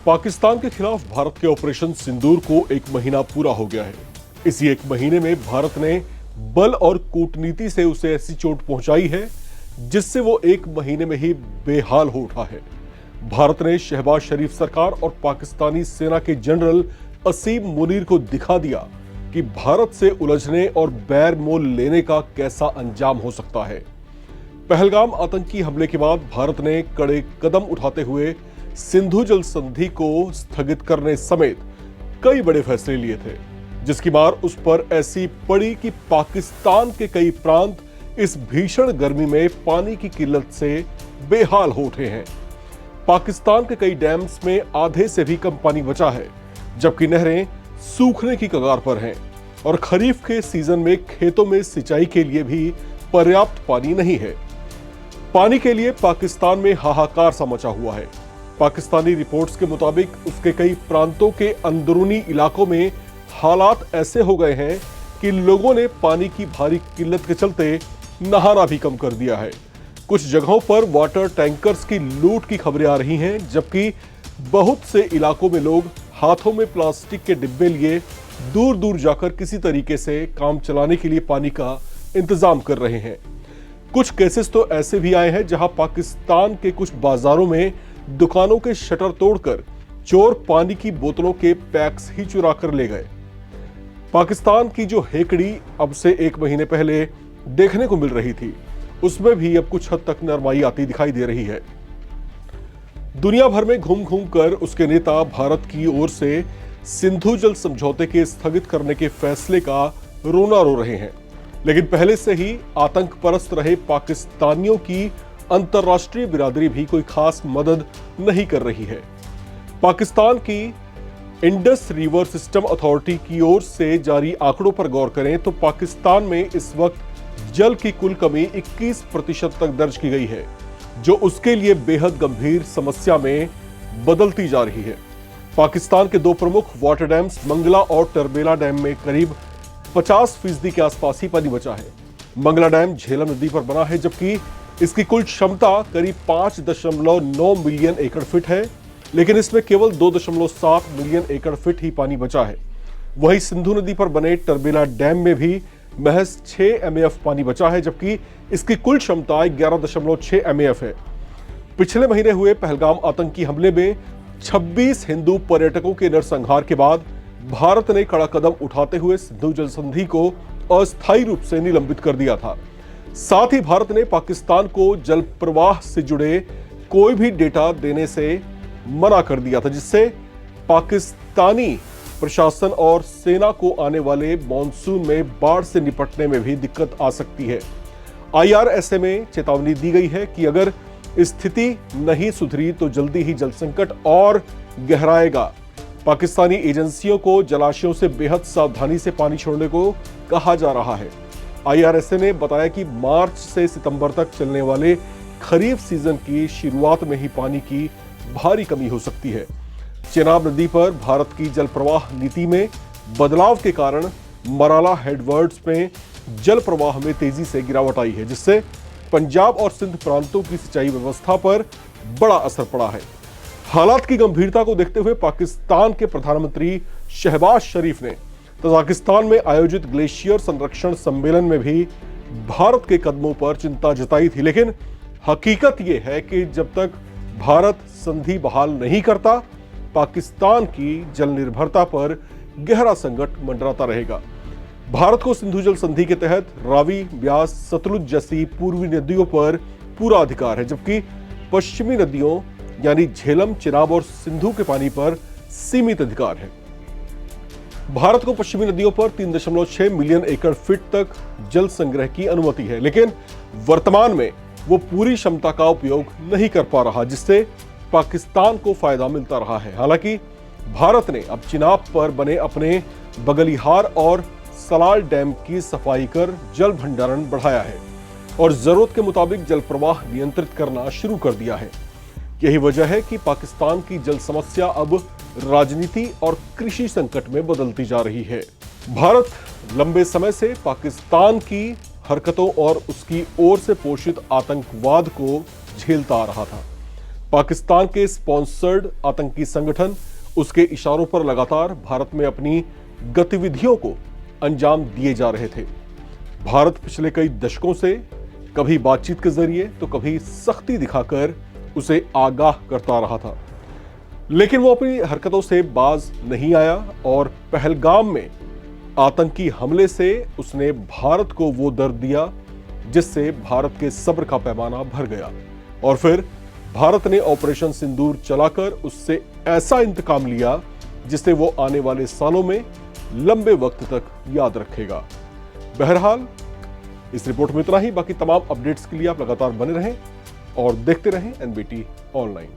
पाकिस्तान के खिलाफ भारत के ऑपरेशन सिंदूर को एक महीना पूरा हो गया है। इसी एक महीने में भारत ने बल और कूटनीति से उसे ऐसी चोट पहुंचाई है जिससे वो एक महीने में ही बेहाल हो उठा है। भारत ने शहबाज शरीफ सरकार और पाकिस्तानी सेना के जनरल असीम मुनीर को दिखा दिया कि भारत से उलझने और बैर मोल लेने का कैसा अंजाम हो सकता है। पहलगाम आतंकी हमले के बाद भारत ने कड़े कदम उठाते हुए सिंधु जल संधि को स्थगित करने समेत कई बड़े फैसले लिए थे, जिसकी मार उस पर ऐसी पड़ी कि पाकिस्तान के कई प्रांत इस भीषण गर्मी में पानी की किल्लत से बेहाल हो उठे हैं। पाकिस्तान के कई डैम्स में आधे से भी कम पानी बचा है, जबकि नहरें सूखने की कगार पर हैं और खरीफ के सीजन में खेतों में सिंचाई के लिए भी पर्याप्त पानी नहीं है। पानी के लिए पाकिस्तान में हाहाकार सा मचा हुआ है। पाकिस्तानी रिपोर्ट्स के मुताबिक उसके कई प्रांतों के अंदरूनी इलाकों में हालात ऐसे हो गए हैं कि लोगों ने पानी की भारी किल्लत के चलते नहाना भी कम कर दिया है। कुछ जगहों पर वाटर टैंकर्स की लूट की खबरें आ रही हैं, जबकि बहुत से इलाकों में लोग हाथों में प्लास्टिक के डिब्बे लिए दूर दूर जाकर किसी तरीके से काम चलाने के लिए पानी का इंतजाम कर रहे हैं। कुछ केसेस तो ऐसे भी आए हैं जहां पाकिस्तान के कुछ बाजारों में दुकानों के शटर तोड़कर चोर पानी की बोतलों के पैक्स ही चुरा कर ले गए। पाकिस्तान की जो हेकड़ी अब से एक महीने पहले देखने को मिल रही थी, उसमें भी अब कुछ हद तक नरमाई आती दिखाई दे रही है। दुनिया भर में घूम घूम कर उसके नेता भारत की ओर से सिंधु जल समझौते के स्थगित करने के फैसले का रोना रो रहे हैं, लेकिन पहले से ही आतंक परस्त रहे पाकिस्तानियों की अंतर्राष्ट्रीय बिरादरी भी कोई खास मदद नहीं कर रही है। पाकिस्तान की इंडस रिवर सिस्टम अथॉरिटी की ओर से जारी आंकड़ों पर गौर करें तो पाकिस्तान में इस वक्त जल की कुल कमी 21% तक दर्ज की गई है, जो उसके लिए बेहद गंभीर समस्या में बदलती जा रही है। पाकिस्तान के दो प्रमुख वाटर डैम्स मंगला और टरबेला डैम में करीब 50% के आसपास ही पानी बचा है। मंगला डैम झेलम नदी पर बना है, जबकि इसकी कुल क्षमता करीब 5.9 मिलियन एकड़ फीट है, लेकिन इसमें केवल 2.7 मिलियन एकड़ फीट ही पानी बचा है। वहीं सिंधु नदी पर बने टरबेला डैम में भी महज 6 MAF पानी बचा है, जबकि इसकी कुल क्षमता 11.6 MAF है। पिछले महीने हुए पहलगाम आतंकी हमले में 26 हिंदू पर्यटकों के नरसंहार के बाद भारत ने कड़ा कदम उठाते हुए सिंधु जल संधि को अस्थायी रूप से निलंबित कर दिया था। साथ ही भारत ने पाकिस्तान को जल प्रवाह से जुड़े कोई भी डेटा देने से मना कर दिया था, जिससे पाकिस्तानी प्रशासन और सेना को आने वाले मॉनसून में बाढ़ से निपटने में भी दिक्कत आ सकती है। IRSA में चेतावनी दी गई है कि अगर स्थिति नहीं सुधरी तो जल्दी ही जल संकट और गहराएगा। पाकिस्तानी एजेंसियों को जलाशयों से बेहद सावधानी से पानी छोड़ने को कहा जा रहा है। IRSA ने बताया कि मार्च से सितंबर तक चलने वाले खरीफ सीजन की शुरुआत में ही पानी की भारी कमी हो सकती है। चेनाब नदी पर भारत की जल प्रवाह नीति में बदलाव के कारण मराला हेडवर्ड्स में जल प्रवाह में तेजी से गिरावट आई है, जिससे पंजाब और सिंध प्रांतों की सिंचाई व्यवस्था पर बड़ा असर पड़ा है। हालात की गंभीरता को देखते हुए पाकिस्तान के प्रधानमंत्री शहबाज शरीफ ने तजाकिस्तान में आयोजित ग्लेशियर संरक्षण सम्मेलन में भी भारत के कदमों पर चिंता जताई थी, लेकिन हकीकत यह है कि जब तक भारत संधि बहाल नहीं करता, पाकिस्तान की जल निर्भरता पर गहरा संकट मंडराता रहेगा। भारत को सिंधु जल संधि के तहत रावी, ब्यास, सतलुज जैसी पूर्वी नदियों पर पूरा अधिकार है, जबकि पश्चिमी नदियों यानी झेलम, चिनाब और सिंधु के पानी पर सीमित अधिकार है। भारत को पश्चिमी नदियों पर 3.6 मिलियन एकड़ फीट तक जल संग्रह की अनुमति है, लेकिन वर्तमान में वो पूरी क्षमता का उपयोग नहीं कर पा रहा, जिससे पाकिस्तान को फायदा मिलता रहा है। हालांकि भारत ने अब चिनाब पर बने अपने बगलिहार और सलाल डैम की सफाई कर जल भंडारण बढ़ाया है और जरूरत के मुताबिक जल प्रवाह नियंत्रित करना शुरू कर दिया है। यही वजह है कि पाकिस्तान की जल समस्या अब राजनीति और कृषि संकट में बदलती जा रही है। भारत लंबे समय से पाकिस्तान की हरकतों और उसकी ओर से पोषित आतंकवाद को झेलता आ रहा था। पाकिस्तान के स्पॉन्सर्ड आतंकी संगठन उसके इशारों पर लगातार भारत में अपनी गतिविधियों को अंजाम दिए जा रहे थे। भारत पिछले कई दशकों से कभी बातचीत के जरिए तो कभी सख्ती दिखाकर उसे आगाह करता रहा था, लेकिन वो अपनी हरकतों से बाज नहीं आया और पहलगाम में आतंकी हमले से उसने भारत को वो दर्द दिया जिससे भारत के सब्र का पैमाना भर गया और फिर भारत ने ऑपरेशन सिंदूर चलाकर उससे ऐसा इंतकाम लिया जिसे वो आने वाले सालों में लंबे वक्त तक याद रखेगा। बहरहाल इस रिपोर्ट में इतना ही। बाकी तमाम अपडेट्स के लिए आप लगातार बने रहें और देखते रहें एनबीटी ऑनलाइन।